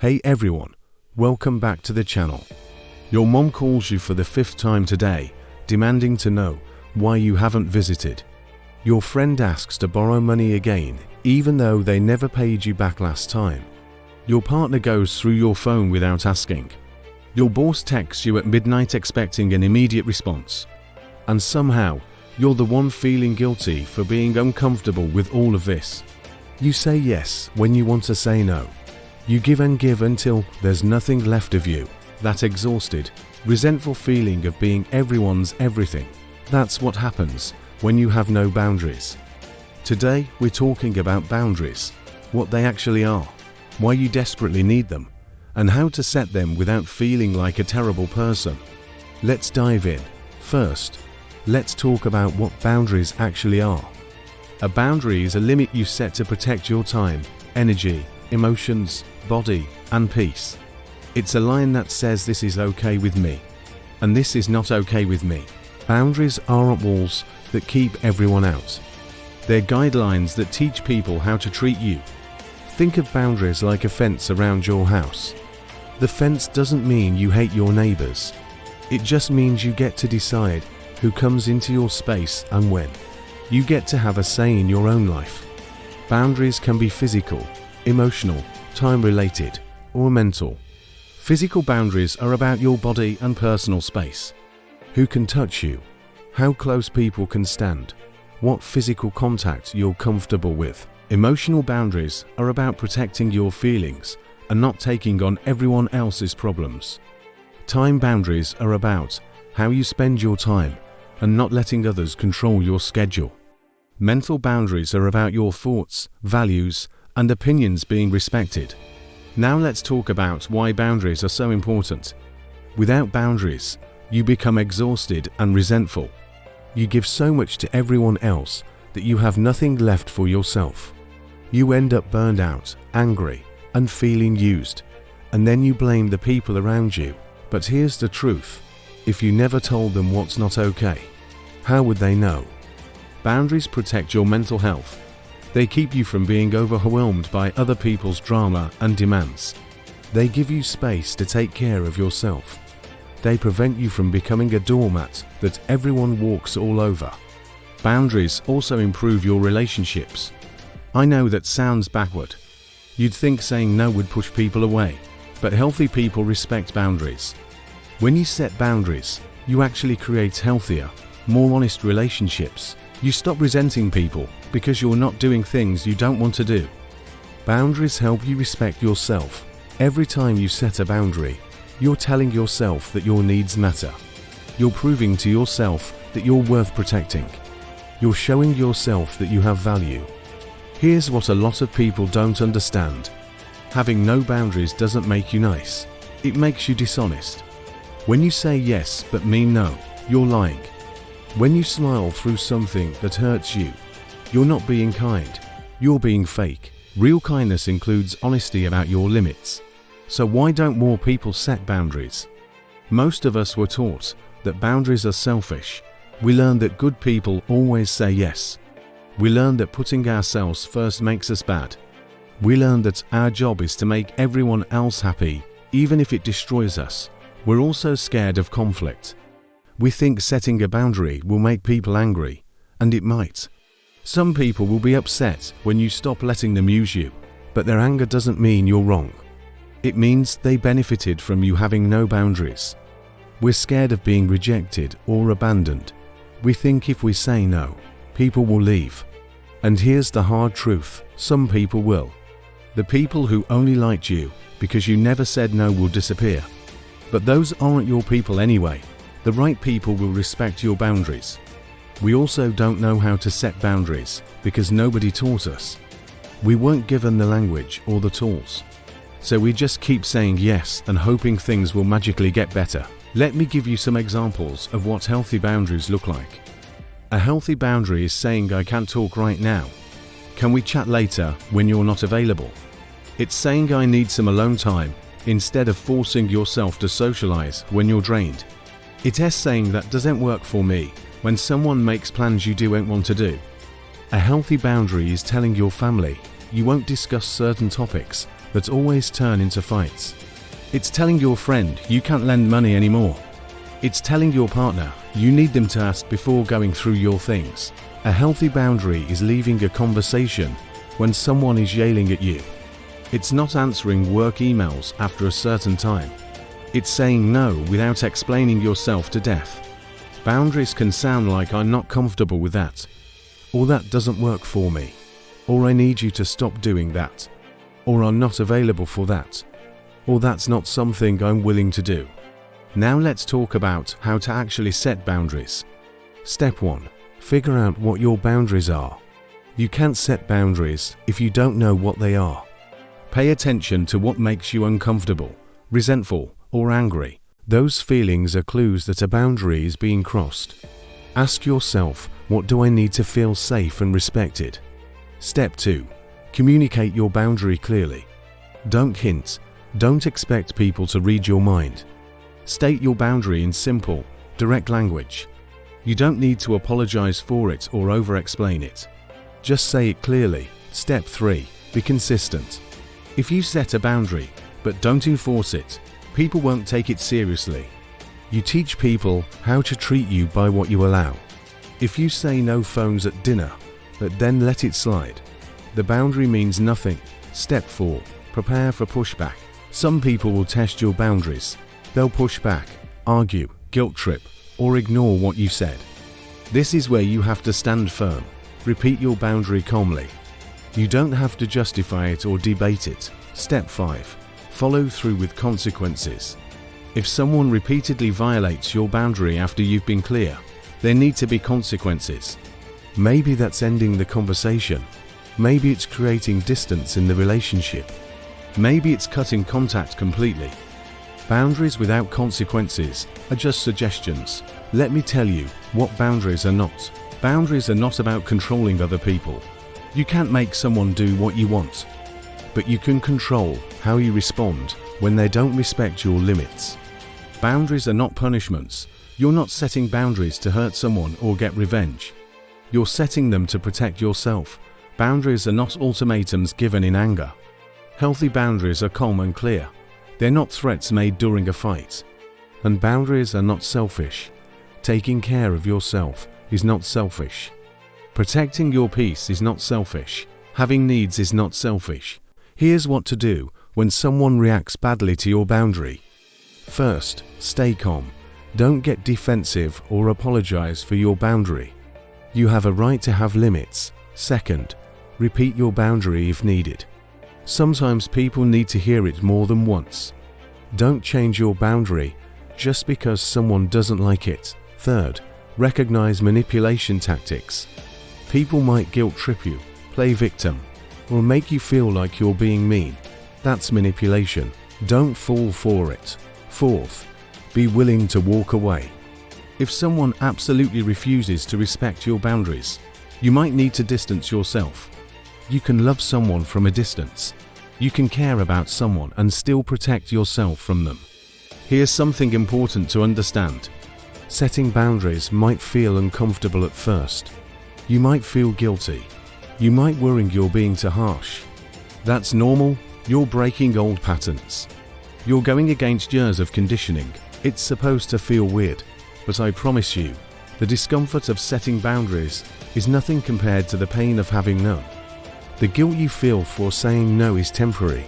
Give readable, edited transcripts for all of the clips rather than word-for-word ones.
Hey everyone, welcome back to the channel. Your mom calls you for the 5th time today, demanding to know why you haven't visited. Your friend asks to borrow money again, even though they never paid you back last time. Your partner goes through your phone without asking. Your boss texts you at midnight expecting an immediate response. And somehow, you're the one feeling guilty for being uncomfortable with all of this. You say yes when you want to say no. You give and give until there's nothing left of you. That exhausted, resentful feeling of being everyone's everything. That's what happens when you have no boundaries. Today, we're talking about boundaries, what they actually are, why you desperately need them, and how to set them without feeling like a terrible person. Let's dive in. First, let's talk about what boundaries actually are. A boundary is a limit you set to protect your time, energy, emotions, body, and peace. It's a line that says this is okay with me, and this is not okay with me. Boundaries aren't walls that keep everyone out. They're guidelines that teach people how to treat you. Think of boundaries like a fence around your house. The fence doesn't mean you hate your neighbors. It just means you get to decide who comes into your space and when. You get to have a say in your own life. Boundaries can be physical, emotional, time-related, or mental. Physical boundaries are about your body and personal space. Who can touch you? How close people can stand? What physical contact you're comfortable with? Emotional boundaries are about protecting your feelings and not taking on everyone else's problems. Time boundaries are about how you spend your time and not letting others control your schedule. Mental boundaries are about your thoughts, values, and opinions being respected. Now let's talk about why boundaries are so important. Without boundaries, you become exhausted and resentful. You give so much to everyone else that you have nothing left for yourself. You end up burned out, angry, and feeling used, and then you blame the people around you. But here's the truth. If you never told them what's not okay, how would they know? Boundaries protect your mental health. They keep you from being overwhelmed by other people's drama and demands. They give you space to take care of yourself. They prevent you from becoming a doormat that everyone walks all over. Boundaries also improve your relationships. I know that sounds backward. You'd think saying no would push people away, but healthy people respect boundaries. When you set boundaries, you actually create healthier, more honest relationships. You stop resenting people because you're not doing things you don't want to do. Boundaries help you respect yourself. Every time you set a boundary, you're telling yourself that your needs matter. You're proving to yourself that you're worth protecting. You're showing yourself that you have value. Here's what a lot of people don't understand. Having no boundaries doesn't make you nice. It makes you dishonest. When you say yes but mean no, you're lying. When you smile through something that hurts you, you're not being kind. You're being fake. Real kindness includes honesty about your limits. So why don't more people set boundaries? Most of us were taught that boundaries are selfish. We learned that good people always say yes. We learned that putting ourselves first makes us bad. We learned that our job is to make everyone else happy, even if it destroys us. We're also scared of conflict. We think setting a boundary will make people angry, and it might. Some people will be upset when you stop letting them use you, but their anger doesn't mean you're wrong. It means they benefited from you having no boundaries. We're scared of being rejected or abandoned. We think if we say no, people will leave. And here's the hard truth, some people will. The people who only liked you because you never said no will disappear. But those aren't your people anyway. The right people will respect your boundaries. We also don't know how to set boundaries because nobody taught us. We weren't given the language or the tools. So we just keep saying yes and hoping things will magically get better. Let me give you some examples of what healthy boundaries look like. A healthy boundary is saying I can't talk right now. Can we chat later when you're not available? It's saying I need some alone time instead of forcing yourself to socialize when you're drained. It's saying that doesn't work for me when someone makes plans you don't want to do. A healthy boundary is telling your family you won't discuss certain topics that always turn into fights. It's telling your friend you can't lend money anymore. It's telling your partner you need them to ask before going through your things. A healthy boundary is leaving a conversation when someone is yelling at you. It's not answering work emails after a certain time. It's saying no without explaining yourself to death. Boundaries can sound like I'm not comfortable with that, or that doesn't work for me, or I need you to stop doing that, or I'm not available for that, or that's not something I'm willing to do. Now let's talk about how to actually set boundaries. Step 1. Figure out what your boundaries are. You can't set boundaries if you don't know what they are. Pay attention to what makes you uncomfortable, resentful, or angry. Those feelings are clues that a boundary is being crossed. Ask yourself, what do I need to feel safe and respected? Step 2. Communicate your boundary clearly. Don't hint. Don't expect people to read your mind. State your boundary in simple, direct language. You don't need to apologize for it or over-explain it. Just say it clearly. Step 3. Be consistent. If you set a boundary, but don't enforce it, people won't take it seriously. You teach people how to treat you by what you allow. If you say no phones at dinner, but then let it slide, the boundary means nothing. Step 4. Prepare for pushback. Some people will test your boundaries. They'll push back, argue, guilt trip, or ignore what you said. This is where you have to stand firm. Repeat your boundary calmly. You don't have to justify it or debate it. Step 5. Follow through with consequences. If someone repeatedly violates your boundary after you've been clear, there need to be consequences. Maybe that's ending the conversation. Maybe it's creating distance in the relationship. Maybe it's cutting contact completely. Boundaries without consequences are just suggestions. Let me tell you what boundaries are not. Boundaries are not about controlling other people. You can't make someone do what you want, but you can control how you respond when they don't respect your limits. Boundaries are not punishments. You're not setting boundaries to hurt someone or get revenge. You're setting them to protect yourself. Boundaries are not ultimatums given in anger. Healthy boundaries are calm and clear. They're not threats made during a fight. And boundaries are not selfish. Taking care of yourself is not selfish. Protecting your peace is not selfish. Having needs is not selfish. Here's what to do when someone reacts badly to your boundary. First, stay calm. Don't get defensive or apologize for your boundary. You have a right to have limits. Second, repeat your boundary if needed. Sometimes people need to hear it more than once. Don't change your boundary just because someone doesn't like it. Third, recognize manipulation tactics. People might guilt trip you, play victim, or make you feel like you're being mean. That's manipulation. Don't fall for it. Fourth, be willing to walk away. If someone absolutely refuses to respect your boundaries, you might need to distance yourself. You can love someone from a distance. You can care about someone and still protect yourself from them. Here's something important to understand. Setting boundaries might feel uncomfortable at first. You might feel guilty. You might worry you're being too harsh. That's normal. You're breaking old patterns. You're going against years of conditioning. It's supposed to feel weird, but I promise you, the discomfort of setting boundaries is nothing compared to the pain of having none. The guilt you feel for saying no is temporary.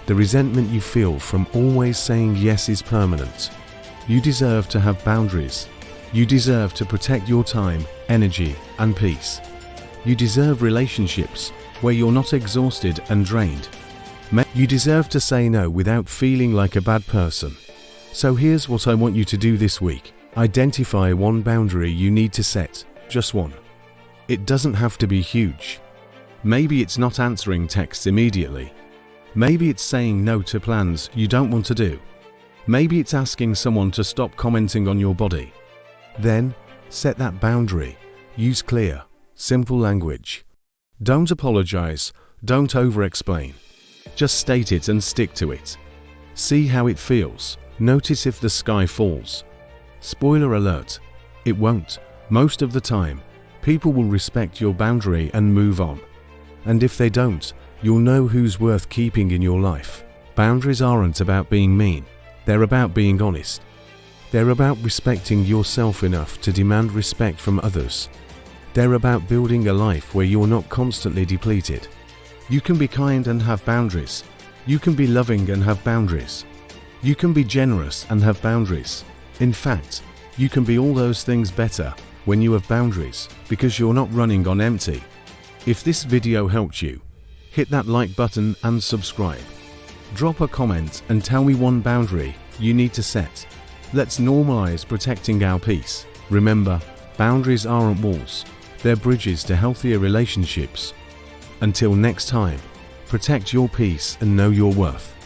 The resentment you feel from always saying yes is permanent. You deserve to have boundaries. You deserve to protect your time, energy, and peace. You deserve relationships where you're not exhausted and drained. You deserve to say no without feeling like a bad person. So here's what I want you to do this week. Identify one boundary you need to set, just one. It doesn't have to be huge. Maybe it's not answering texts immediately. Maybe it's saying no to plans you don't want to do. Maybe it's asking someone to stop commenting on your body. Then, set that boundary. Use clear, simple language. Don't apologize, don't over-explain. Just state it and stick to it. See how it feels. Notice if the sky falls. Spoiler alert, it won't. Most of the time, people will respect your boundary and move on. And if they don't, you'll know who's worth keeping in your life. Boundaries aren't about being mean, they're about being honest. They're about respecting yourself enough to demand respect from others. They're about building a life where you're not constantly depleted. You can be kind and have boundaries. You can be loving and have boundaries. You can be generous and have boundaries. In fact, you can be all those things better when you have boundaries, because you're not running on empty. If this video helped you, hit that like button and subscribe. Drop a comment and tell me one boundary you need to set. Let's normalize protecting our peace. Remember, boundaries aren't walls, they're bridges to healthier relationships. Until next time, protect your peace and know your worth.